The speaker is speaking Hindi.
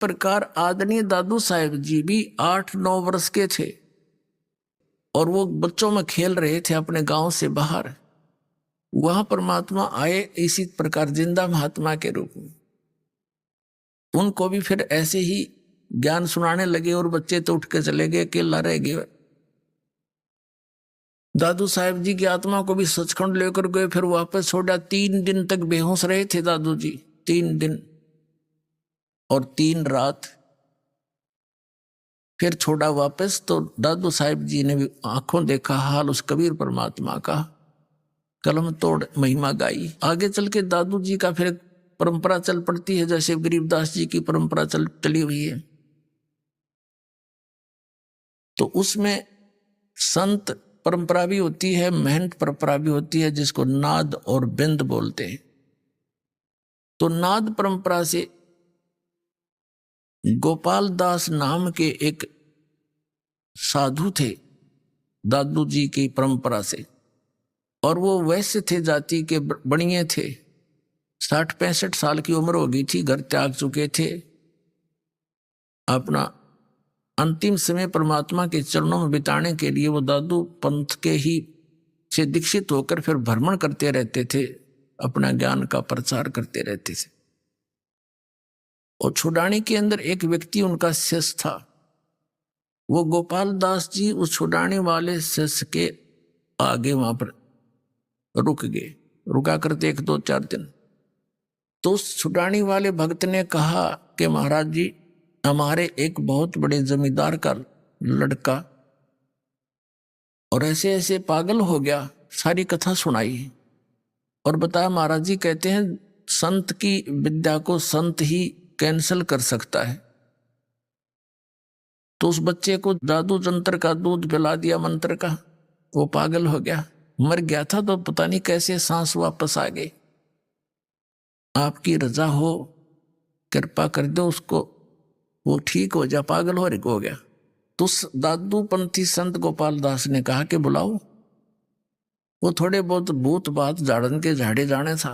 प्रकार आदरणीय दादू साहेब जी भी 8-9 वर्ष के थे और वो बच्चों में खेल रहे थे अपने गांव से बाहर। वहां परमात्मा आए इसी प्रकार जिंदा महात्मा के रूप में। उनको भी फिर ऐसे ही ज्ञान सुनाने लगे और बच्चे तो उठ के चले गए, अकेला रह गए। दादू साहेब जी की आत्मा को भी सचखंड लेकर गए, फिर वापस छोड़ा। 3 दिन तक बेहोश रहे थे दादू जी, 3 दिन और 3 रात। फिर छोड़ा वापस तो दादू साहेब जी ने भी आंखों देखा हाल उस कबीर परमात्मा का, कलम तोड़ महिमा गाई। आगे चल के दादू जी का फिर परंपरा चल पड़ती है, जैसे गरीबदास जी की परंपरा चली हुई है। तो उसमें संत परंपरा भी होती है, महंत परंपरा भी होती है, जिसको नाद और बिंद बोलते हैं। तो नाद परंपरा से गोपाल दास नाम के एक साधु थे दादू जी की परंपरा से, और वो वैश्य थे, जाति के बणिए थे। 60-65 साल की उम्र हो गई थी, घर त्याग चुके थे। अपना अंतिम समय परमात्मा के चरणों में बिताने के लिए वो दादू पंथ के ही से दीक्षित होकर फिर भ्रमण करते रहते थे, अपना ज्ञान का प्रचार करते रहते थे। और छुड़ानी के अंदर एक व्यक्ति उनका शिष्य था। वो गोपाल दास जी उस छुड़ाने वाले शिष्य के आगे वहां पर रुक गए, रुका करते 1-2-4 दिन। तो उस छुड़ाने वाले भक्त ने कहा कि महाराज जी, हमारे एक बहुत बड़े जमींदार का लड़का और ऐसे ऐसे पागल हो गया। सारी कथा सुनाई और बताया महाराज जी कहते हैं संत की विद्या को संत ही कैंसिल कर सकता है। तो उस बच्चे को जादू जंत्र का दूध पिला दिया, मंत्र का। वो पागल हो गया, मर गया था तो पता नहीं कैसे सांस वापस आ गई। आपकी रजा हो, कृपा कर दो उसको, वो ठीक हो जा, पागल हो गया। तो दादू पंथी संत गोपाल दास ने कहा कि बुलाओ। वो थोड़े बहुत भूत बात झाड़न के झाड़े जाने था।